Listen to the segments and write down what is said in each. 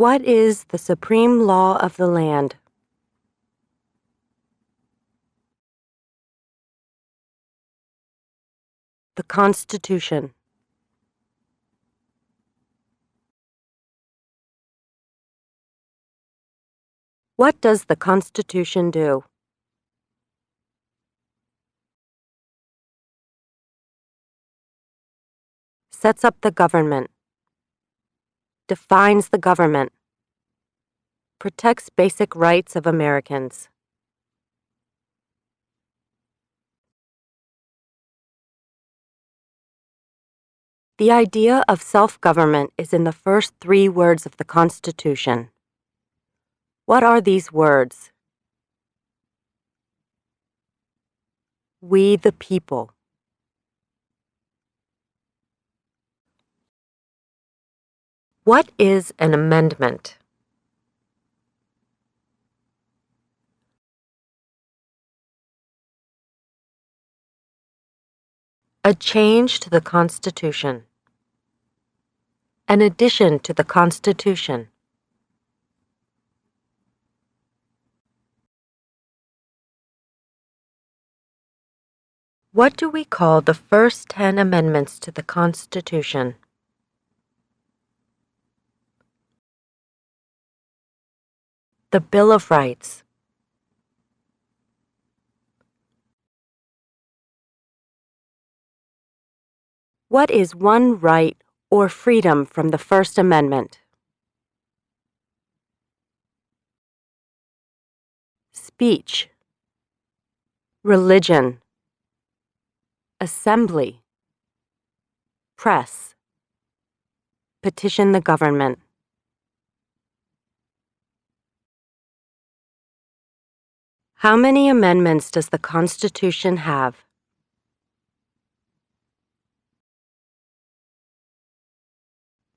What is the supreme law of the land? The Constitution. What does the Constitution do? Sets up the government. Defines the government. Protects basic rights of Americans. The idea of self-government is in the first 3 words of the Constitution. What are these words? We the people. What is an amendment? A change to the Constitution. An addition to the Constitution. What do we call the first 10 amendments to the Constitution? The Bill of Rights. What is one right or freedom from the First Amendment? Speech. Religion. Assembly. Press. Petition the government. How many amendments does the Constitution have?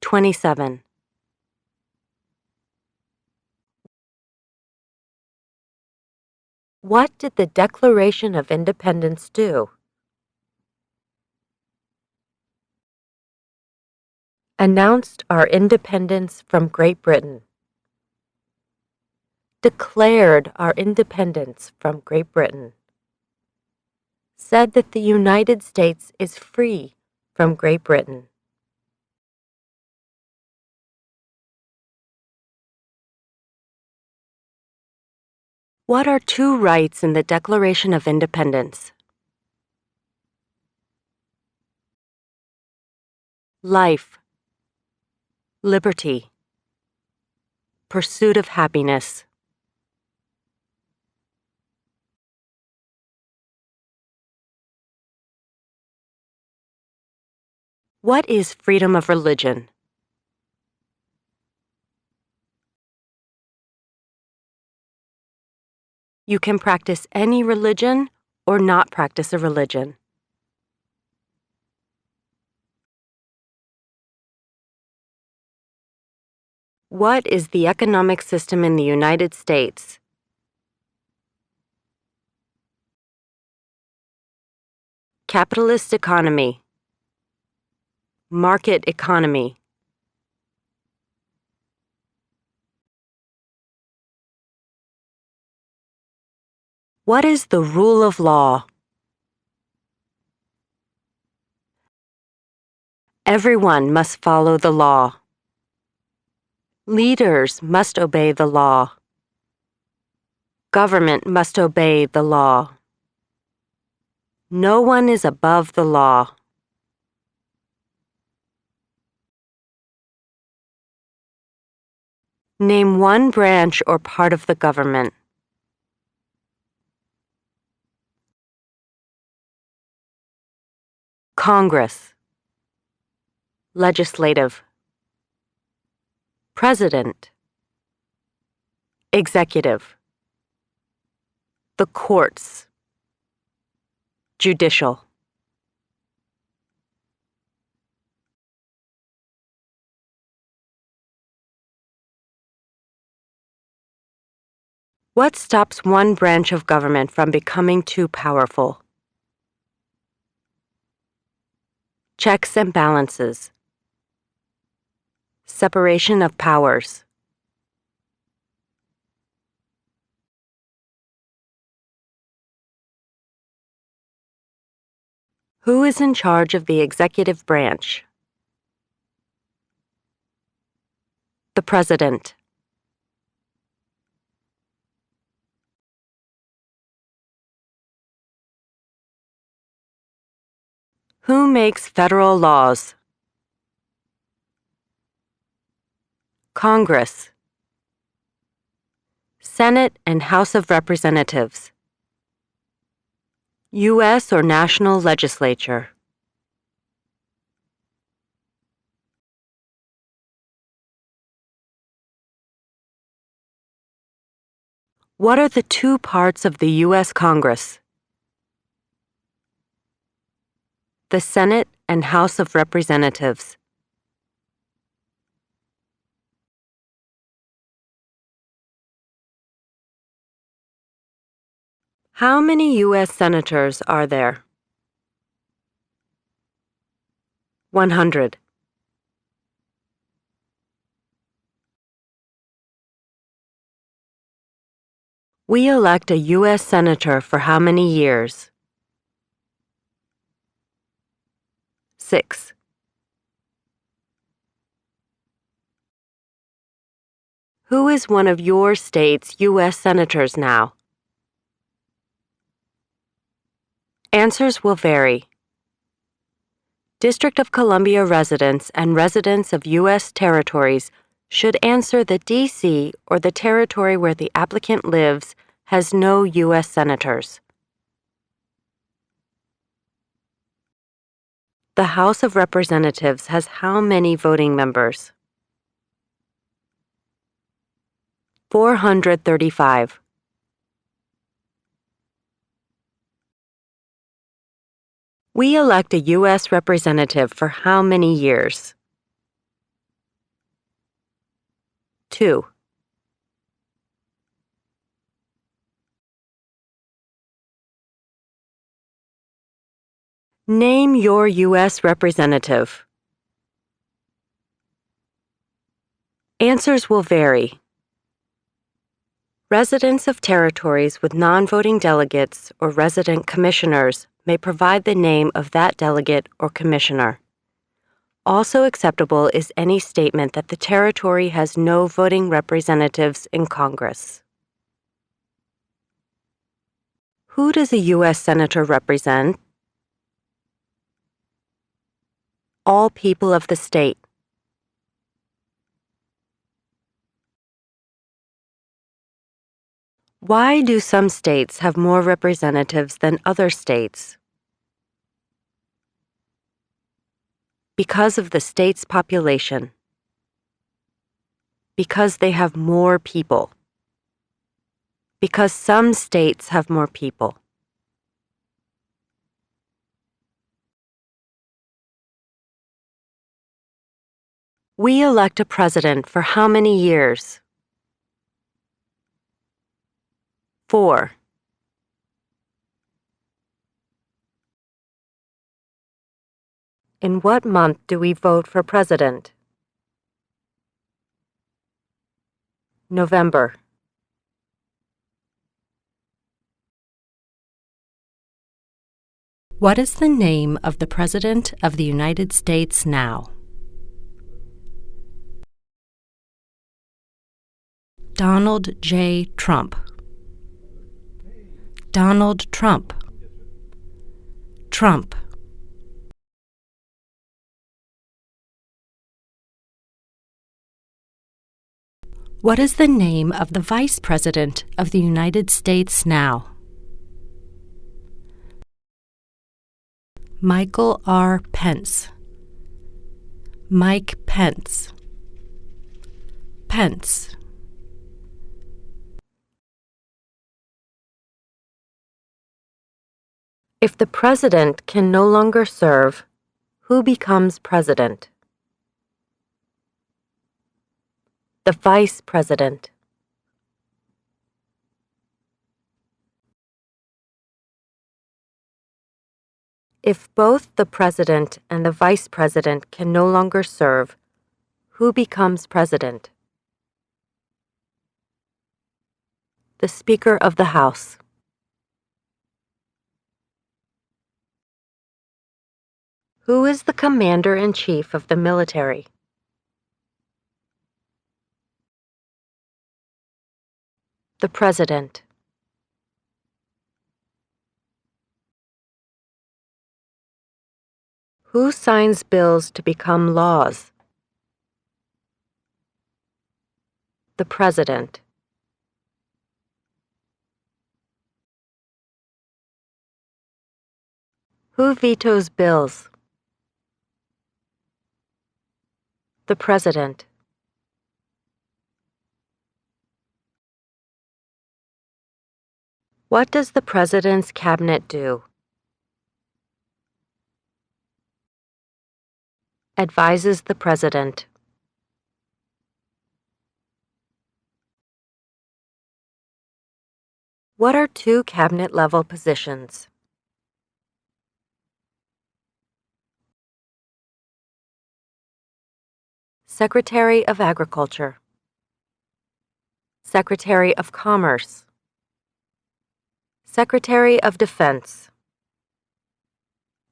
"27. What did the Declaration of Independence do? Announced our independence from Great Britain. Declared our independence from Great Britain. Said that the United States is free from Great Britain. What are 2 rights in the Declaration of Independence? Life. Liberty. Pursuit of happiness. What is freedom of religion? You can practice any religion or not practice a religion. What is the economic system in the United States? Capitalist economy. Market economy. What is the rule of law? Everyone must follow the law. Leaders must obey the law. Government must obey the law. No one is above the law. Name one branch or part of the government. Congress. Legislative. President. Executive. The courts. Judicial. What stops one branch of government from becoming too powerful? Checks and balances. Separation of powers. Who is in charge of the executive branch? The President. Who makes federal laws? Congress. Senate and House of Representatives. U.S. or national legislature. What are the two parts of the U.S. Congress? The Senate and House of Representatives. How many U.S. senators are there? 100. We elect a U.S. senator for how many years? 6. Who is one of your state's U.S. senators now? Answers will vary. District of Columbia residents and residents of U.S. territories should answer that D.C. or the territory where the applicant lives has no U.S. senators. The House of Representatives has how many voting members? 435. We elect a U.S. representative for how many years? 2. Name your U.S. representative. Answers will vary. Residents of territories with non-voting delegates or resident commissioners may provide the name of that delegate or commissioner. Also acceptable is any statement that the territory has no voting representatives in Congress. Who does a U.S. Senator represent? All people of the state. Why do some states have more representatives than other states? Because of the state's population. Because they have more people. Because some states have more people. We elect a president for how many years? 4. In what month do we vote for president? November. What is the name of the President of the United States now? Donald J. Trump. Donald Trump. Trump. What is the name of the Vice President of the United States now? Michael R. Pence. Mike Pence. Pence. If the president can no longer serve, who becomes president? The vice president. If both the president and the vice president can no longer serve, who becomes president? The Speaker of the House. Who is the Commander-in-Chief of the military? The President. Who signs bills to become laws? The President. Who vetoes bills? The President. What does the President's Cabinet do? Advises the President. What are two cabinet-level positions? Secretary of Agriculture, Secretary of Commerce, Secretary of Defense,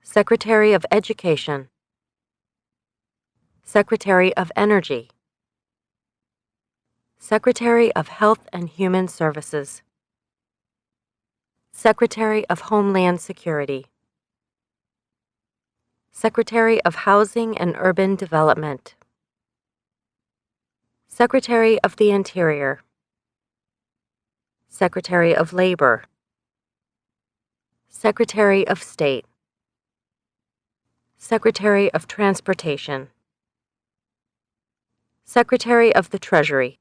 Secretary of Education, Secretary of Energy, Secretary of Health and Human Services, Secretary of Homeland Security, Secretary of Housing and Urban Development, Secretary of the Interior, Secretary of Labor, Secretary of State, Secretary of Transportation, Secretary of the Treasury,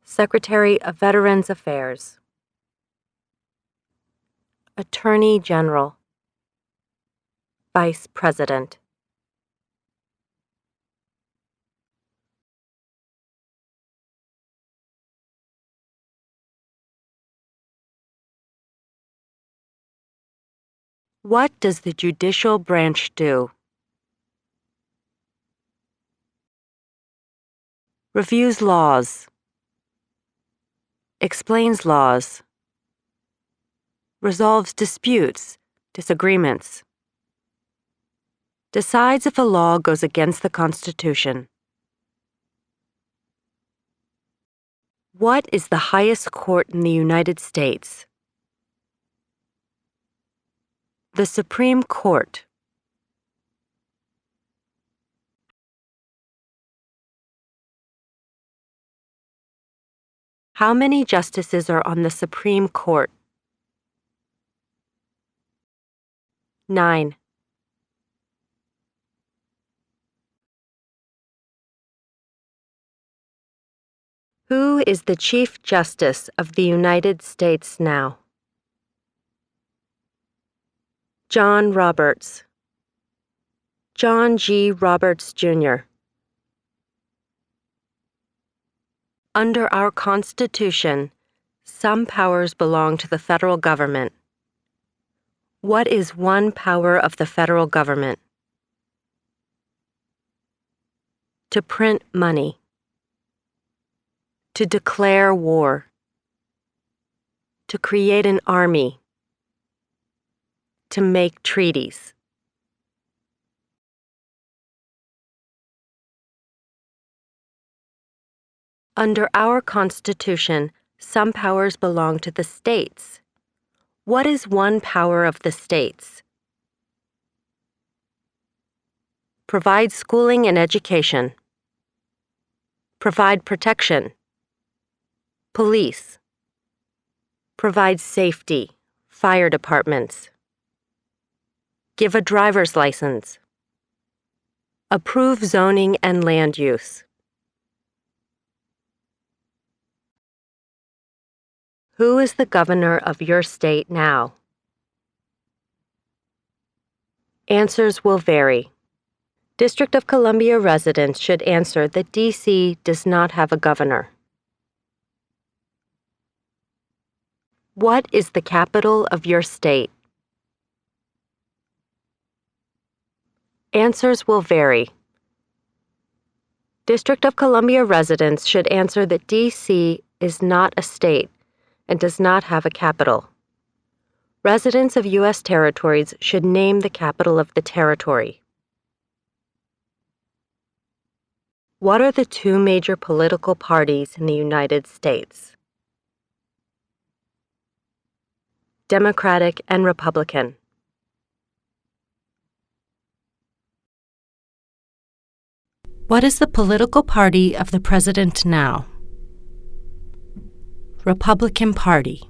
Secretary of Veterans Affairs, Attorney General, Vice President. What does the judicial branch do? Reviews laws, explains laws, resolves disputes, disagreements, decides if a law goes against the Constitution. What is the highest court in the United States? The Supreme Court. How many justices are on the Supreme Court? 9. Who is the Chief Justice of the United States now? John Roberts. John G. Roberts, Jr. Under our Constitution, some powers belong to the federal government. What is one power of the federal government? To print money. To declare war. To create an army. To make treaties. Under our Constitution, some powers belong to the states. What is one power of the states? Provide schooling and education. Provide protection. Police. Provide safety, fire departments. Give a driver's license. Approve zoning and land use. Who is the governor of your state now? Answers will vary. District of Columbia residents should answer that D.C. does not have a governor. What is the capital of your state? Answers will vary. District of Columbia residents should answer that D.C. is not a state and does not have a capital. Residents of U.S. territories should name the capital of the territory. What are the two major political parties in the United States? Democratic and Republican. What is the political party of the president now? Republican Party.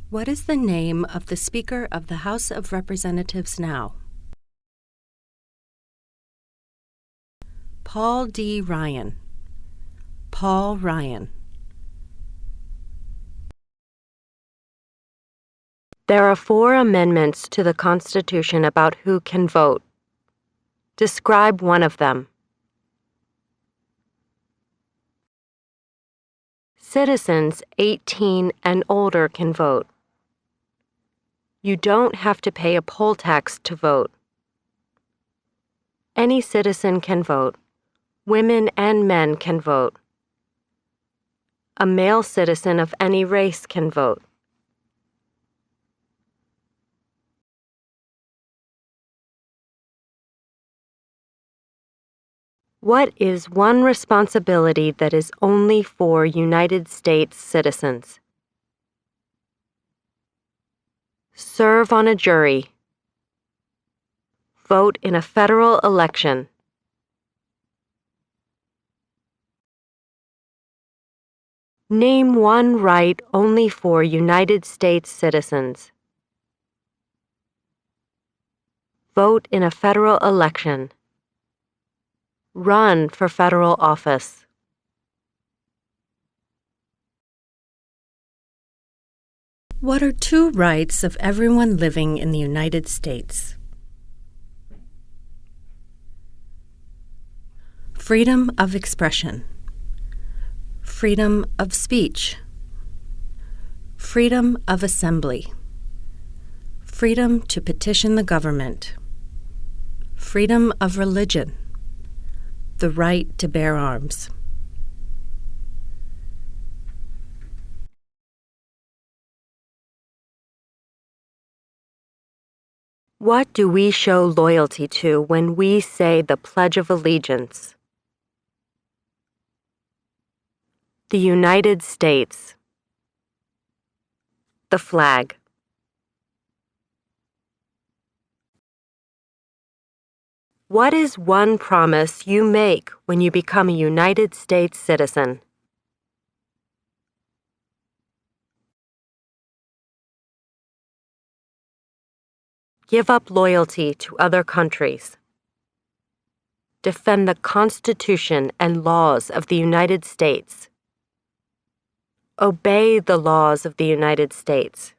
What is the name of the Speaker of the House of Representatives now? Paul D. Ryan. Paul Ryan. There are 4 amendments to the Constitution about who can vote. Describe one of them. Citizens 18 and older can vote. You don't have to pay a poll tax to vote. Any citizen can vote. Women and men can vote. A male citizen of any race can vote. What is one responsibility that is only for United States citizens? Serve on a jury. Vote in a federal election. Name one right only for United States citizens. Vote in a federal election. Run for federal office. What are 2 rights of everyone living in the United States? Freedom of expression. Freedom of speech. Freedom of assembly. Freedom to petition the government. Freedom of religion. The right to bear arms. What do we show loyalty to when we say the Pledge of Allegiance? The United States. The flag. What is one promise you make when you become a United States citizen? Give up loyalty to other countries. Defend the Constitution and laws of the United States. Obey the laws of the United States.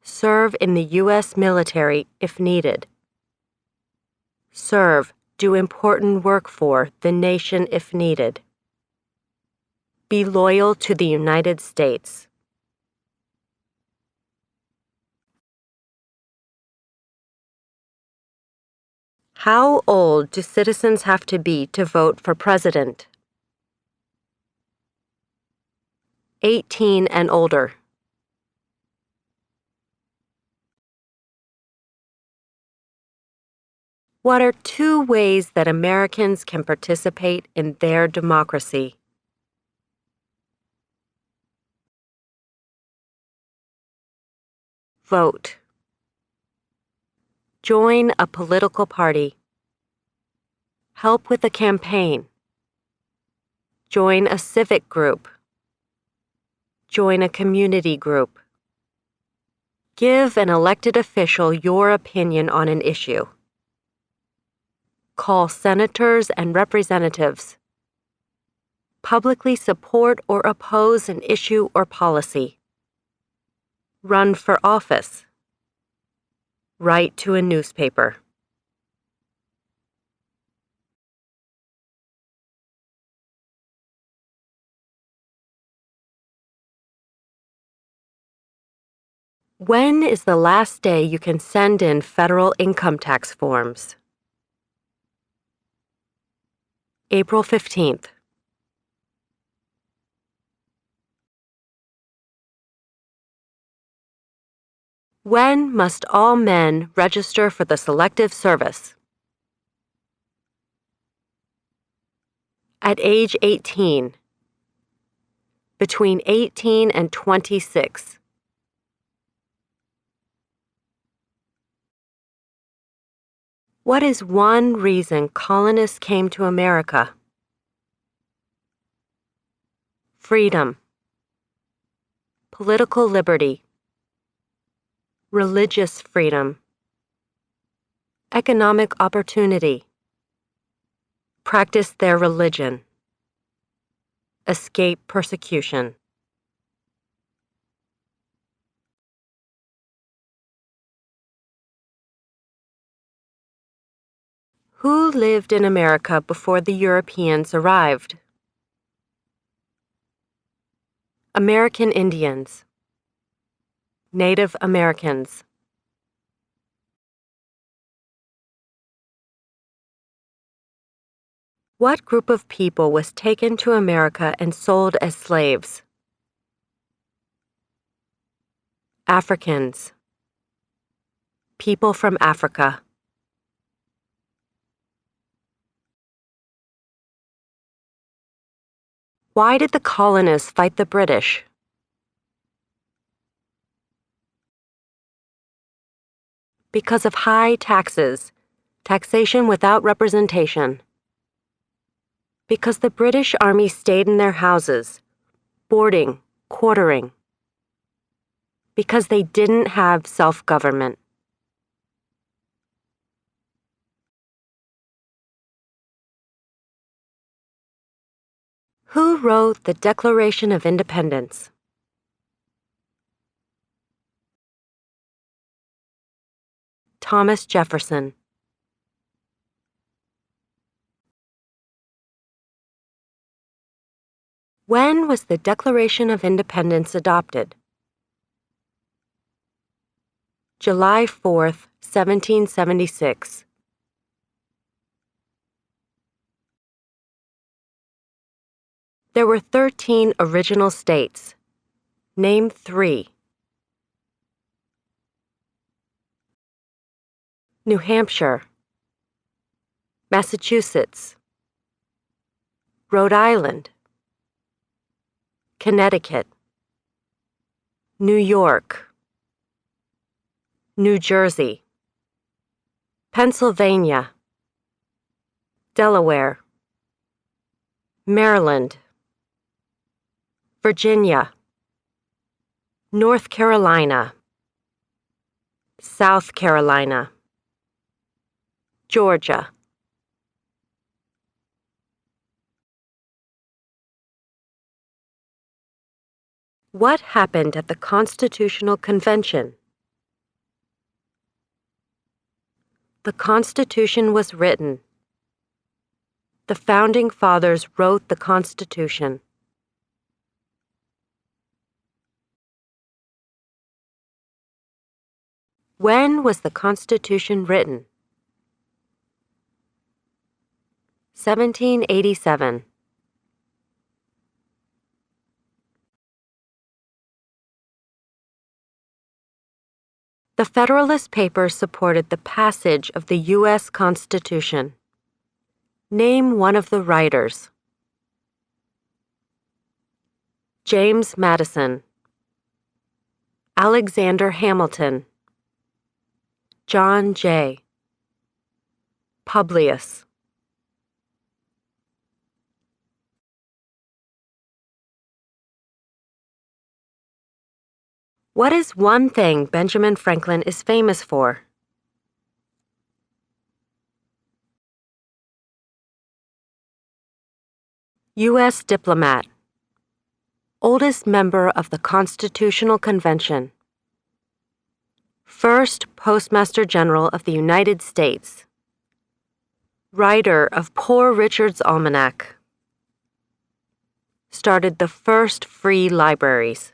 Serve in the U.S. military if needed. Serve, do important work for the nation if needed. Be loyal to the United States. How old do citizens have to be to vote for president? 18 and older. What are 2 ways that Americans can participate in their democracy? Vote. Join a political party. Help with a campaign. Join a civic group. Join a community group. Give an elected official your opinion on an issue. Call senators and representatives. Publicly support or oppose an issue or policy. Run for office. Write to a newspaper. When is the last day you can send in federal income tax forms? April 15th. When must all men register for the Selective Service? At age 18. Between 18 and 26. What is one reason colonists came to America? Freedom, political liberty, religious freedom, economic opportunity, practice their religion, escape persecution. Who lived in America before the Europeans arrived? American Indians, Native Americans. What group of people was taken to America and sold as slaves? Africans, people from Africa. Why did the colonists fight the British? Because of high taxes, taxation without representation. Because the British Army stayed in their houses, boarding, quartering. Because they didn't have self-government. Who wrote the Declaration of Independence? Thomas Jefferson. When was the Declaration of Independence adopted? July 4th, 1776. There were 13 original states. Name 3. New Hampshire, Massachusetts, Rhode Island, Connecticut, New York, New Jersey, Pennsylvania, Delaware, Maryland, Virginia, North Carolina, South Carolina, Georgia. What happened at the Constitutional Convention? The Constitution was written. The Founding Fathers wrote the Constitution. When was the Constitution written? 1787. The Federalist Papers supported the passage of the U.S. Constitution. Name one of the writers. James Madison, Alexander Hamilton, John Jay, Publius. What is one thing Benjamin Franklin is famous for? U.S. diplomat. Oldest member of the Constitutional Convention. First Postmaster General of the United States. Writer of Poor Richard's Almanac. Started the first free libraries.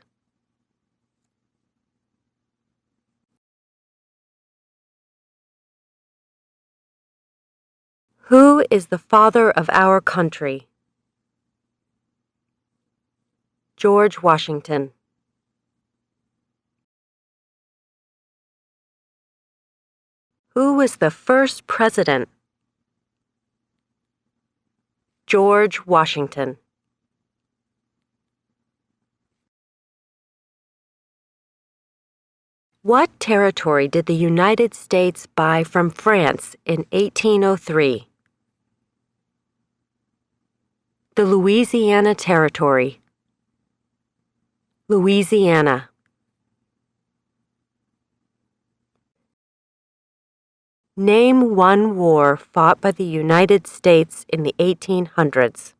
Who is the father of our country? George Washington. Who was the first president? George Washington. What territory did the United States buy from France in 1803? The Louisiana Territory. Louisiana. Name one war fought by the United States in the 1800s.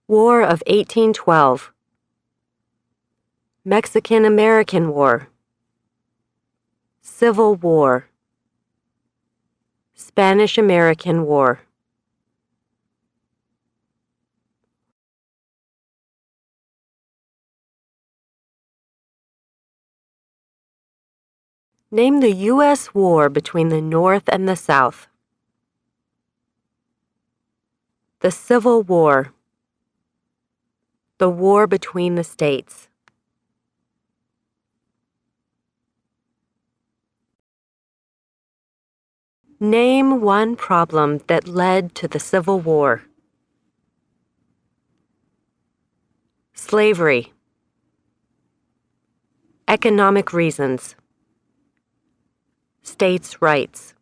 War of 1812. Mexican-American War. Civil War. Spanish-American War. Name the U.S. war between the North and the South. The Civil War. The war between the states. Name one problem that led to the Civil War. Slavery. Economic reasons. States' rights.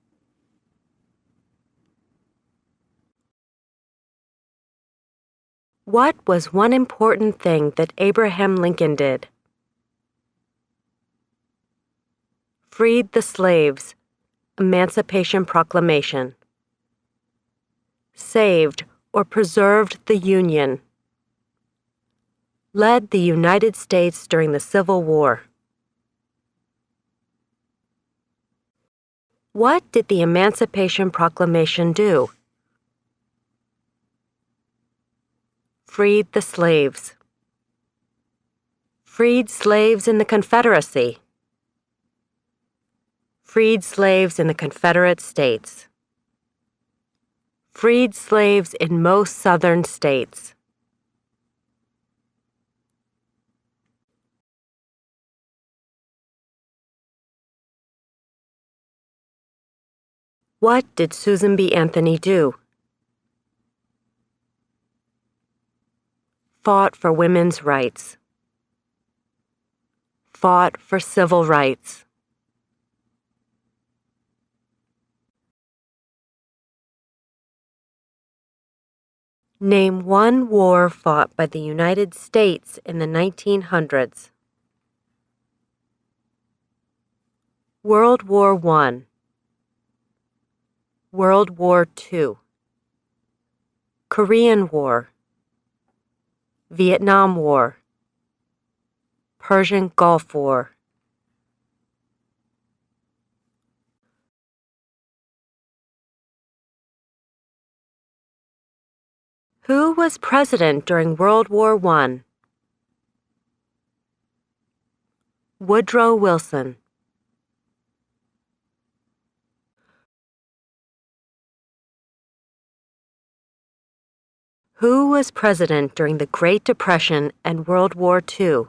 What was one important thing that Abraham Lincoln did? Freed the slaves. Emancipation Proclamation. Saved or preserved the Union. Led the United States during the Civil War. What did the Emancipation Proclamation do? Freed the slaves. Freed slaves in the Confederacy. Freed slaves in the Confederate States. Freed slaves in most southern states. What did Susan B. Anthony do? Fought for women's rights. Fought for civil rights. Name one war fought by the United States in the 1900s. World War I. World War II. Korean War. Vietnam War. Persian Gulf War. Who was president during World War I? Woodrow Wilson. Who was president during the Great Depression and World War II?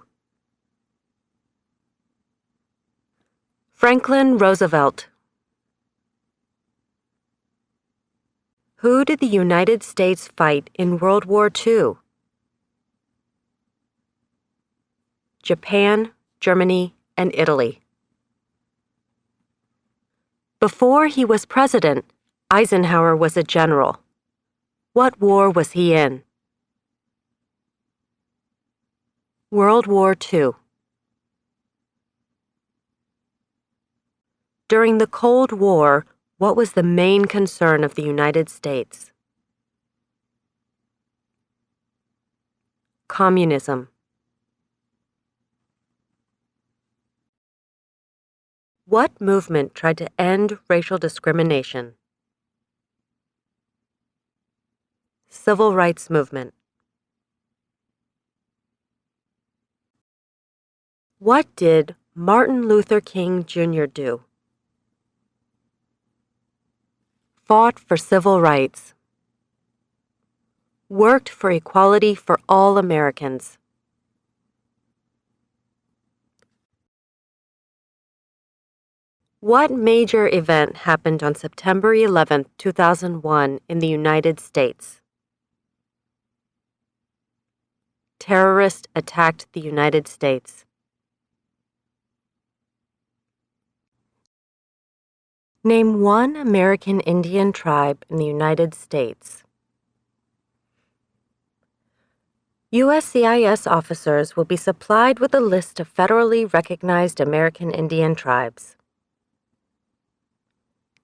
Franklin Roosevelt. Who did the United States fight in World War II? Japan, Germany, and Italy. Before he was president, Eisenhower was a general. What war was he in? World War II. During the Cold War, what was the main concern of the United States? Communism. What movement tried to end racial discrimination? Civil rights movement. What did Martin Luther King Jr. do? Fought for civil rights. Worked for equality for all Americans. What major event happened on September 11, 2001 in the United States? Terrorists attacked the United States. Name one American Indian tribe in the United States. USCIS officers will be supplied with a list of federally recognized American Indian tribes.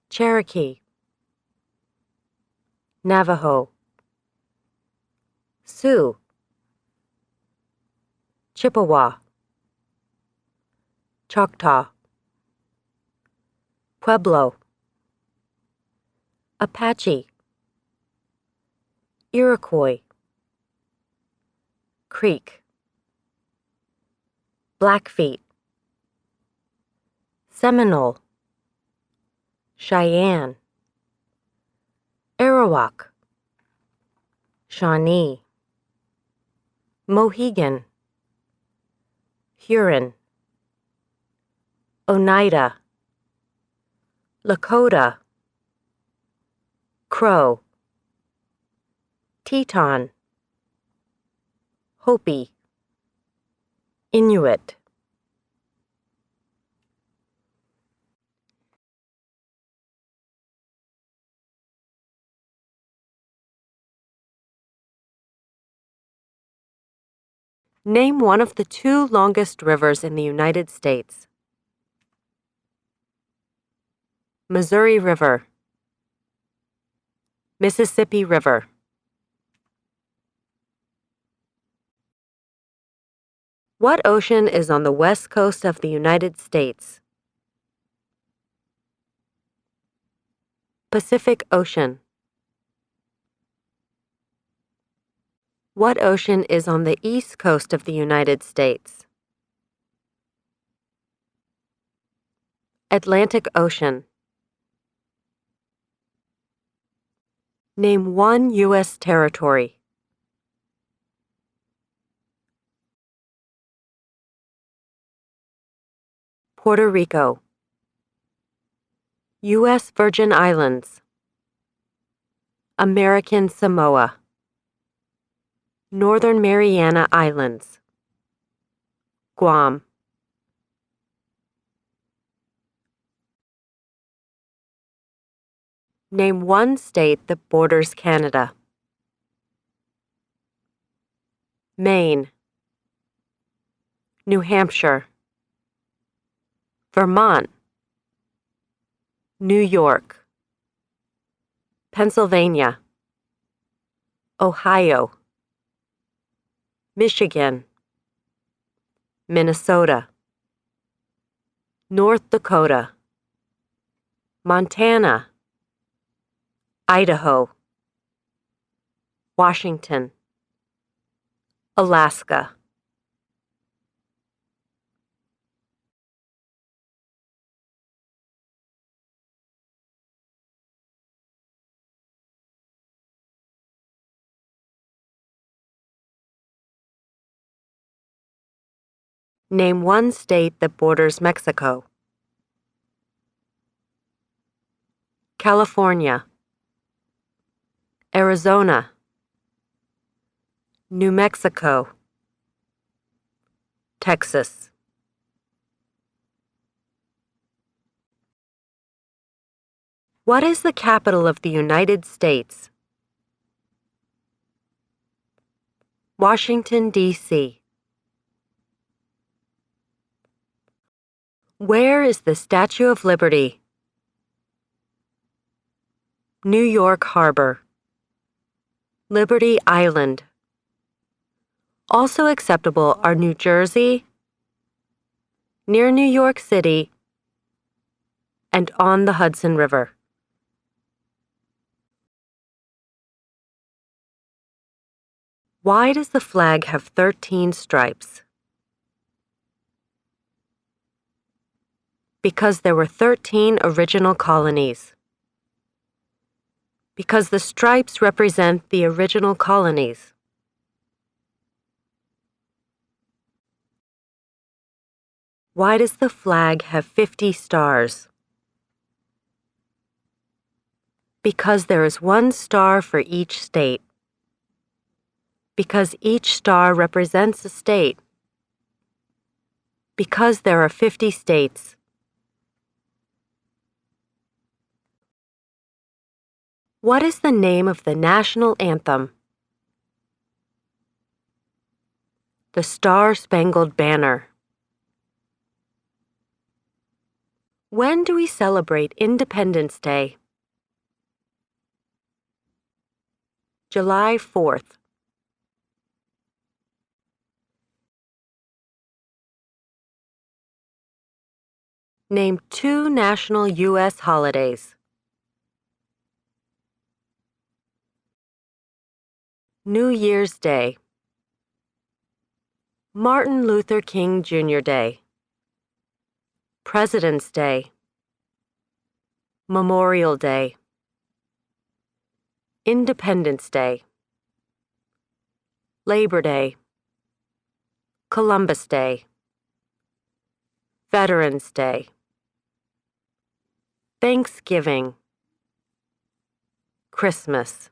Cherokee, Navajo, Sioux, Chippewa, Choctaw, Pueblo, Apache, Iroquois, Creek, Blackfeet, Seminole, Cheyenne, Arawak, Shawnee, Mohegan, Huron, Oneida, Lakota, Crow, Teton, Hopi, Inuit. Name one of the two longest rivers in the United States. Missouri River, Mississippi River. What ocean is on the west coast of the United States? Pacific Ocean. What ocean is on the east coast of the United States? Atlantic Ocean. Name one U.S. territory. Puerto Rico, U.S. Virgin Islands, American Samoa, Northern Mariana Islands, Guam. Name one state that borders Canada. Maine, New Hampshire, Vermont, New York, Pennsylvania, Ohio, Michigan, Minnesota, North Dakota, Montana, Idaho, Washington, Alaska. Name one state that borders Mexico. California, Arizona, New Mexico, Texas. What is the capital of the United States? Washington, D.C. Where is the Statue of Liberty? New York Harbor, Liberty Island. Also acceptable are New Jersey, near New York City, and on the Hudson River. Why does the flag have 13 stripes? Because there were 13 original colonies. Because the stripes represent the original colonies. Why does the flag have 50 stars? Because there is one star for each state. Because each star represents a state. Because there are 50 states. What is the name of the national anthem? The Star-Spangled Banner. When do we celebrate Independence Day? July 4th. Name 2 national U.S. holidays. New Year's Day. Martin Luther King Jr. Day. President's Day. Memorial Day. Independence Day. Labor Day. Columbus Day. Veterans Day. Thanksgiving. Christmas.